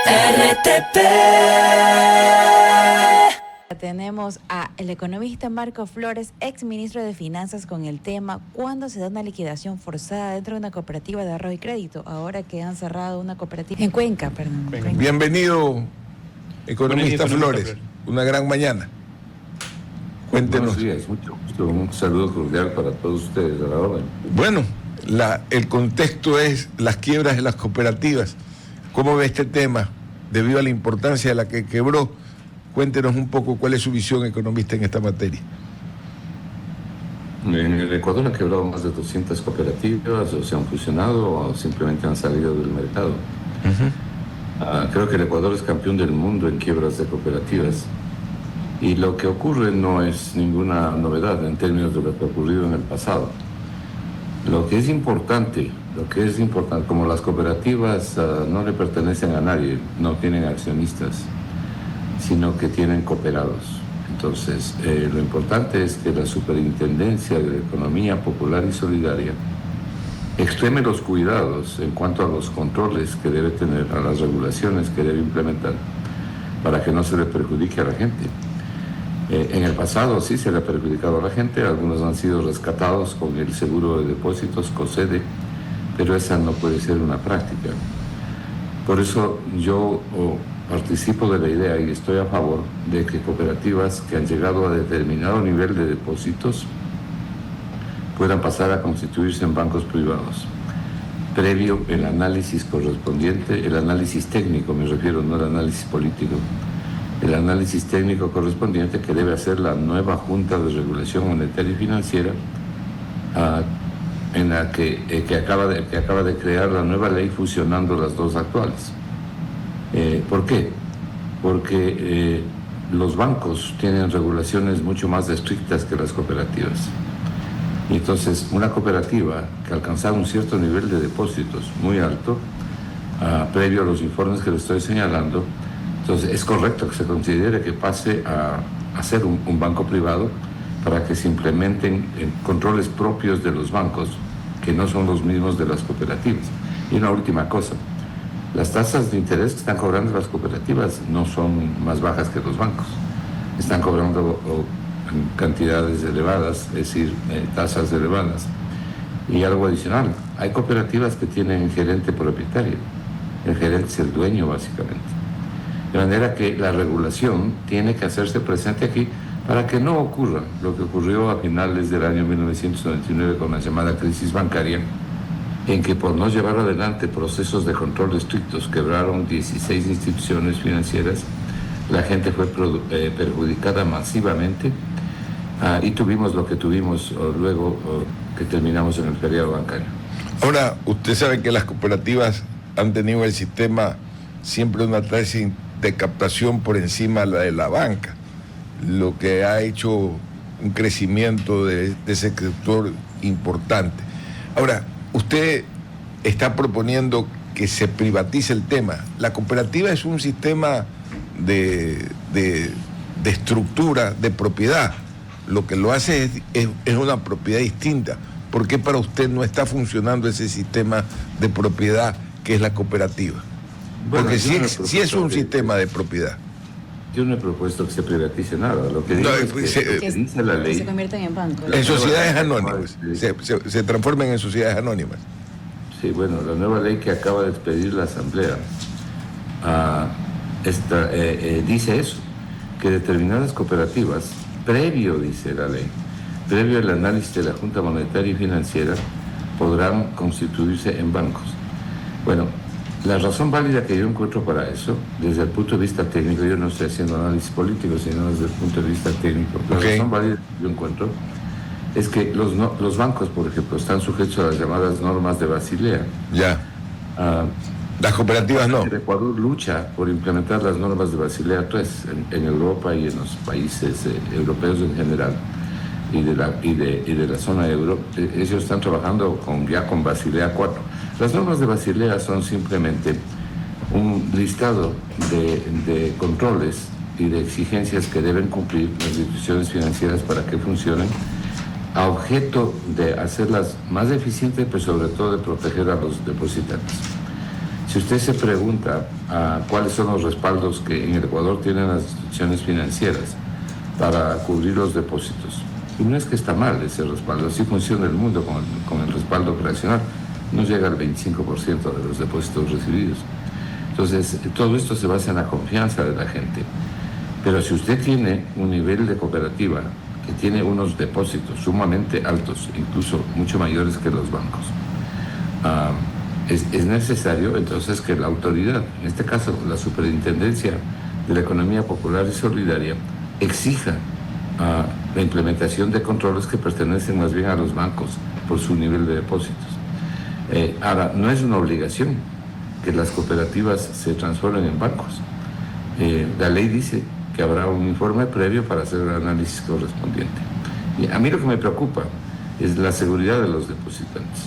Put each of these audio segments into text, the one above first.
RTP. Tenemos a el economista Marco Flores, ex ministro de Finanzas, con el tema ¿cuándo se da una liquidación forzada dentro de una cooperativa de ahorro y crédito? Ahora que han cerrado una cooperativa en Cuenca, perdón. Cuenca. Bienvenido, economista Flores. Una gran mañana. Cuéntenos. Buenos días, mucho gusto, un saludo cordial para todos ustedes, a la orden. Bueno, el contexto es las quiebras de las cooperativas. ¿Cómo ve este tema debido a la importancia de la que quebró? Cuéntenos un poco cuál es su visión, economista, en esta materia. En el Ecuador han quebrado más de 200 cooperativas, o se han fusionado o simplemente han salido del mercado. Creo que el Ecuador es campeón del mundo en quiebras de cooperativas. Y lo que ocurre no es ninguna novedad en términos de lo que ha ocurrido en el pasado. Lo que es importante, como las cooperativas no le pertenecen a nadie, no tienen accionistas, sino que tienen cooperados. Entonces, lo importante es que la Superintendencia de Economía Popular y Solidaria extreme los cuidados en cuanto a los controles que debe tener, a las regulaciones que debe implementar, para que no se le perjudique a la gente. En el pasado sí se le ha perjudicado a la gente, algunos han sido rescatados con el seguro de depósitos, COSEDE, pero esa no puede ser una práctica. Por eso yo participo de la idea y estoy a favor de que cooperativas que han llegado a determinado nivel de depósitos puedan pasar a constituirse en bancos privados, previo el análisis correspondiente, el análisis técnico me refiero, no el análisis político, el análisis técnico correspondiente que debe hacer la nueva Junta de Regulación Monetaria y Financiera, en la que acaba de crear la nueva ley fusionando las dos actuales. ¿Por qué? Porque los bancos tienen regulaciones mucho más estrictas que las cooperativas. Y entonces, una cooperativa que alcanza un cierto nivel de depósitos muy alto, previo a los informes que le estoy señalando, entonces es correcto que se considere que pase a ser un banco privado para que se implementen controles propios de los bancos, que no son los mismos de las cooperativas. Y una última cosa. Las tasas de interés que están cobrando las cooperativas no son más bajas que los bancos. Están cobrando cantidades elevadas, es decir, tasas elevadas. Y algo adicional, hay cooperativas que tienen gerente propietario. El gerente es el dueño, básicamente. De manera que la regulación tiene que hacerse presente aquí para que no ocurra lo que ocurrió a finales del año 1999 con la llamada crisis bancaria, en que por no llevar adelante procesos de control estrictos quebraron 16 instituciones financieras, la gente fue perjudicada masivamente y tuvimos lo que tuvimos luego que terminamos en el feriado bancario. Ahora, usted sabe que las cooperativas han tenido el sistema siempre una tasa de captación por encima de la de la banca, lo que ha hecho un crecimiento de ese sector importante. Ahora, usted está proponiendo que se privatice el tema. La cooperativa es un sistema de estructura, de propiedad. Lo que lo hace es una propiedad distinta. ¿Por qué para usted no está funcionando ese sistema de propiedad que es la cooperativa? Bueno, porque sí es un sistema de propiedad. Yo no he propuesto que se privatice nada. Lo que digo es que dice la ley, se convierten en bancos. En sociedades anónimas. Se transforman en sociedades anónimas. Sí, bueno, la nueva ley que acaba de expedir la Asamblea dice eso, que determinadas cooperativas, dice la ley, previo al análisis de la Junta Monetaria y Financiera, podrán constituirse en bancos. Bueno, la razón válida que yo encuentro para eso, desde el punto de vista técnico, yo no estoy haciendo análisis político, sino desde el punto de vista técnico, la razón válida que yo encuentro es que los bancos, por ejemplo, están sujetos a las llamadas normas de Basilea. Ya. Las cooperativas no. El Ecuador lucha por implementar las normas de Basilea III en Europa y en los países europeos en general y de la zona euro. Ellos están trabajando ya con Basilea IV. Las normas de Basilea son simplemente un listado de controles y de exigencias que deben cumplir las instituciones financieras para que funcionen, a objeto de hacerlas más eficientes, pero sobre todo de proteger a los depositantes. Si usted se pregunta cuáles son los respaldos que en el Ecuador tienen las instituciones financieras para cubrir los depósitos, y no es que está mal ese respaldo, así funciona el mundo con el respaldo operacional, no llega al 25% de los depósitos recibidos. Entonces, todo esto se basa en la confianza de la gente. Pero si usted tiene un nivel de cooperativa que tiene unos depósitos sumamente altos, incluso mucho mayores que los bancos, es necesario entonces que la autoridad, en este caso la Superintendencia de la Economía Popular y Solidaria, exija la implementación de controles que pertenecen más bien a los bancos por su nivel de depósitos. Ahora, no es una obligación que las cooperativas se transformen en bancos. La ley dice que habrá un informe previo para hacer el análisis correspondiente. Y a mí lo que me preocupa es la seguridad de los depositantes.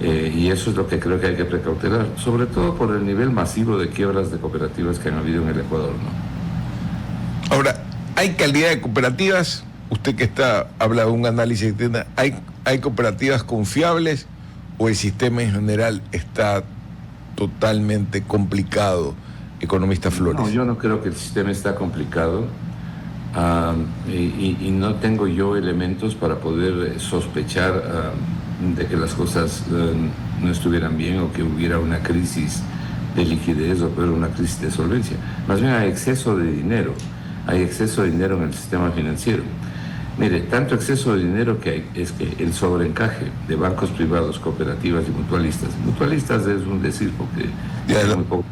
Y eso es lo que creo que hay que precautelar, sobre todo por el nivel masivo de quiebras de cooperativas que han habido en el Ecuador, ¿no? Ahora, ¿hay calidad de cooperativas? Usted que habla de un análisis externo, ¿hay cooperativas confiables o el sistema en general está totalmente complicado, economista Flores? No, yo no creo que el sistema está complicado y no tengo yo elementos para poder sospechar de que las cosas no estuvieran bien o que hubiera una crisis de liquidez o una crisis de solvencia. Más bien hay exceso de dinero en el sistema financiero. Mire, tanto exceso de dinero que hay es que el sobreencaje de bancos privados, cooperativas y mutualistas es un decir porque es muy poco.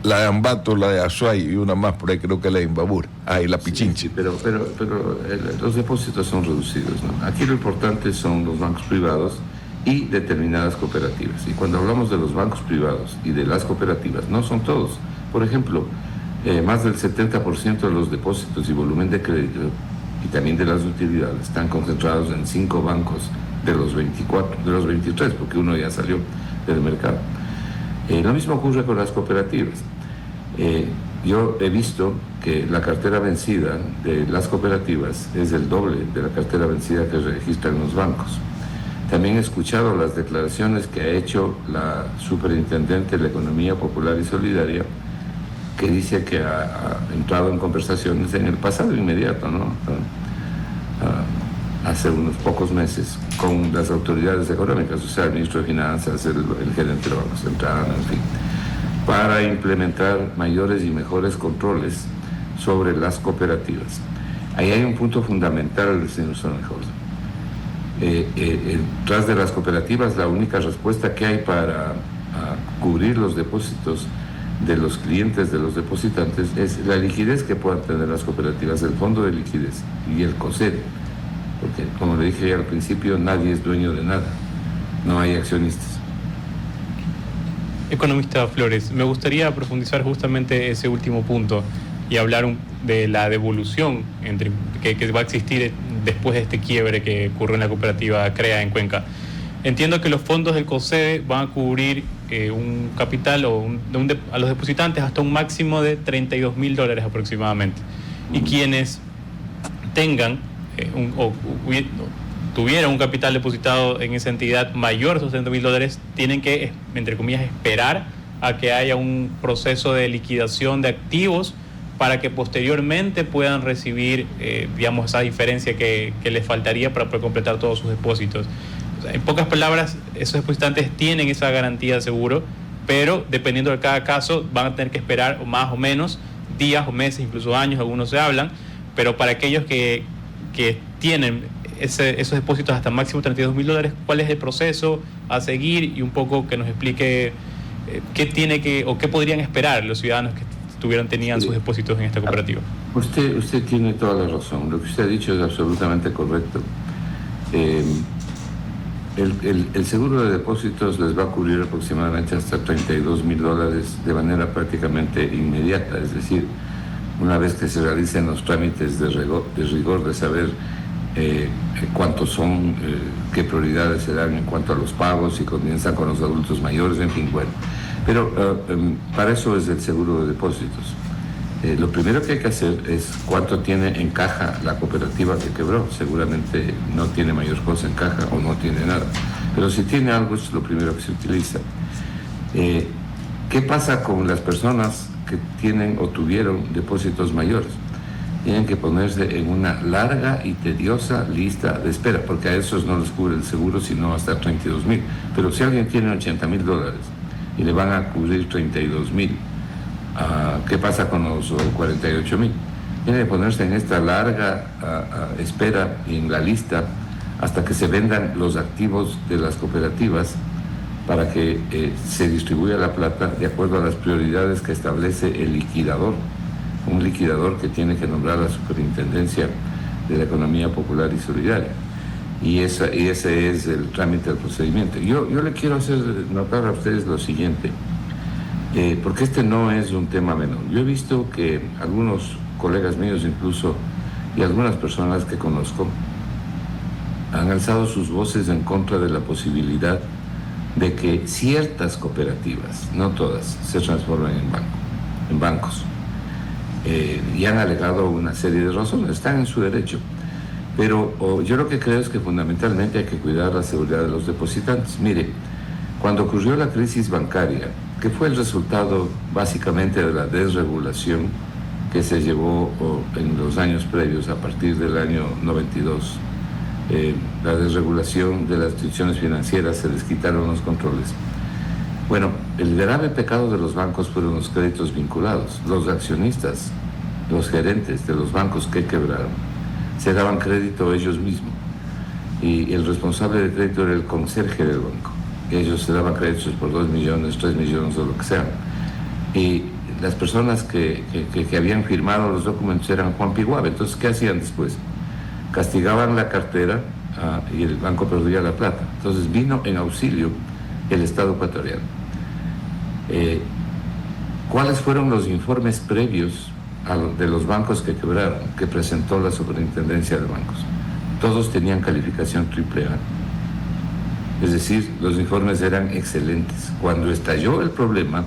La de Ambato, la de Azuay y una más por ahí, creo que la de Imbabur, y la Pichincha. Sí, pero los depósitos son reducidos, ¿no? Aquí lo importante son los bancos privados y determinadas cooperativas. Y cuando hablamos de los bancos privados y de las cooperativas, no son todos. Por ejemplo, más del 70% de los depósitos y volumen de crédito y también de las utilidades están concentrados en 5 bancos de los 23, porque uno ya salió del mercado. Lo mismo ocurre con las cooperativas. Yo he visto que la cartera vencida de las cooperativas es el doble de la cartera vencida que registran los bancos. También he escuchado las declaraciones que ha hecho la Superintendente de la Economía Popular y Solidaria, que dice que ha entrado en conversaciones en el pasado inmediato, ¿no? Hace unos pocos meses, con las autoridades económicas, o sea, el ministro de Finanzas, el gerente del Banco Central, en fin, para implementar mayores y mejores controles sobre las cooperativas. Ahí hay un punto fundamental, señor Sonnenhauser. Tras de las cooperativas, la única respuesta que hay para cubrir los depósitos de los clientes, de los depositantes, es la liquidez que puedan tener las cooperativas, el fondo de liquidez y el COSED, porque como le dije ya al principio, nadie es dueño de nada, no hay accionistas. Economista Flores, me gustaría profundizar justamente ese último punto y hablar de la devolución que va a existir después de este quiebre que ocurrió en la cooperativa CREA en Cuenca. Entiendo que los fondos del COSEDE van a cubrir un capital a los depositantes hasta un máximo de $32.000 aproximadamente. Y quienes tengan tuvieran un capital depositado en esa entidad mayor a esos $30.000, tienen que, entre comillas, esperar a que haya un proceso de liquidación de activos para que posteriormente puedan recibir, esa diferencia que les faltaría para poder completar todos sus depósitos. O sea, en pocas palabras, esos depositantes tienen esa garantía de seguro, pero dependiendo de cada caso van a tener que esperar más o menos días o meses, incluso años, algunos se hablan, pero para aquellos que tienen esos depósitos hasta máximo $32.000, ¿cuál es el proceso a seguir? Y un poco que nos explique qué podrían esperar los ciudadanos que tenían sus depósitos en esta cooperativa. Usted tiene toda la razón, lo que usted ha dicho es absolutamente correcto. El seguro de depósitos les va a cubrir aproximadamente hasta $32.000 de manera prácticamente inmediata, es decir, una vez que se realicen los trámites de rigor de saber cuántos son, qué prioridades se dan en cuanto a los pagos, si comienzan con los adultos mayores, en fin, bueno. Pero para eso es el seguro de depósitos. Lo primero que hay que hacer es cuánto tiene en caja la cooperativa que quebró. Seguramente no tiene mayor cosa en caja o no tiene nada. Pero si tiene algo, es lo primero que se utiliza. ¿Qué pasa con las personas que tienen o tuvieron depósitos mayores? Tienen que ponerse en una larga y tediosa lista de espera, porque a esos no les cubre el seguro, sino hasta 32,000. Pero si alguien tiene $80,000 y le van a cubrir 32,000, ¿qué pasa con los 48,000? Tiene que ponerse en esta larga espera y en la lista hasta que se vendan los activos de las cooperativas para que se distribuya la plata de acuerdo a las prioridades que establece el liquidador, un liquidador que tiene que nombrar la Superintendencia de la Economía Popular y Solidaria. Y ese es el trámite del procedimiento. Yo le quiero hacer notar a ustedes lo siguiente, porque este no es un tema menor. Yo he visto que algunos colegas míos incluso y algunas personas que conozco han alzado sus voces en contra de la posibilidad de que ciertas cooperativas, no todas, se transformen en bancos. Y han alegado una serie de razones, están en su derecho. Pero yo lo que creo es que fundamentalmente hay que cuidar la seguridad de los depositantes. Mire, cuando ocurrió la crisis bancaria, que fue el resultado básicamente de la desregulación que se llevó en los años previos, a partir del año 92, la desregulación de las instituciones financieras, se les quitaron los controles. Bueno, el grave pecado de los bancos fueron los créditos vinculados. Los accionistas, los gerentes de los bancos que quebraron, se daban crédito ellos mismos. Y el responsable de crédito era el conserje del banco. Ellos se daban créditos por 2 millones, 3 millones o lo que sea. Y las personas que habían firmado los documentos eran Juan Piguave. Entonces, ¿qué hacían después? Castigaban la cartera y el banco perdía la plata. Entonces vino en auxilio el Estado ecuatoriano. ¿Cuáles fueron los informes previos de los bancos que quebraron, que presentó la Superintendencia de Bancos? Todos tenían calificación AAA. Es decir, los informes eran excelentes. Cuando estalló el problema,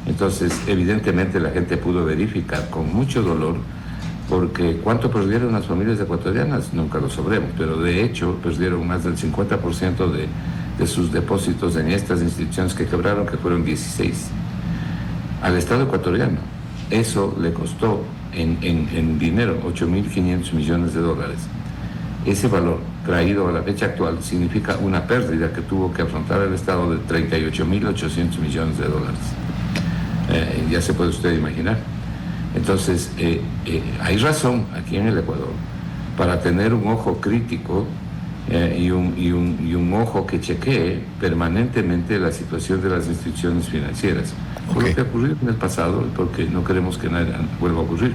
entonces evidentemente la gente pudo verificar con mucho dolor, porque ¿cuánto perdieron las familias ecuatorianas? Nunca lo sabremos, pero de hecho perdieron más del 50% de sus depósitos en estas instituciones que quebraron, que fueron 16. Al Estado ecuatoriano eso le costó en dinero 8.500 millones de dólares. Ese valor traído a la fecha actual significa una pérdida que tuvo que afrontar el Estado de 38.800 millones de dólares. Ya se puede usted imaginar. Entonces, hay razón aquí en el Ecuador para tener un ojo crítico y un ojo que chequee permanentemente la situación de las instituciones financieras. Por lo que ocurrió en el pasado, porque no queremos que nada vuelva a ocurrir.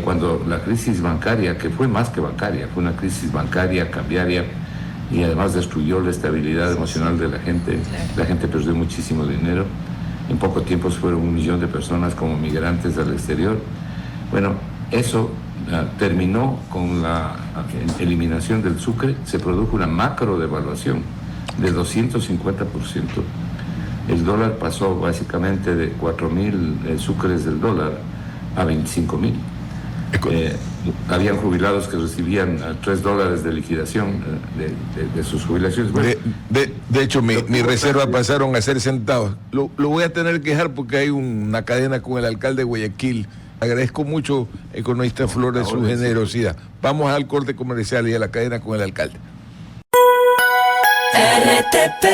Cuando la crisis bancaria, que fue más que bancaria, fue una crisis bancaria, cambiaria, y además destruyó la estabilidad emocional de la gente perdió muchísimo dinero. En poco tiempo fueron 1 millón de personas como migrantes al exterior. Bueno, eso terminó con la eliminación del sucre. Se produjo una macro devaluación de 250%. El dólar pasó básicamente de 4.000 sucres del dólar a 25.000. Habían jubilados que recibían $3 de liquidación de sus jubilaciones. Bueno, de hecho, mi reserva pasaron a ser centavos. Lo voy a tener que dejar porque hay una cadena con el alcalde de Guayaquil. Agradezco mucho, economista Flores, su generosidad. Vamos al corte comercial y a la cadena con el alcalde. RTP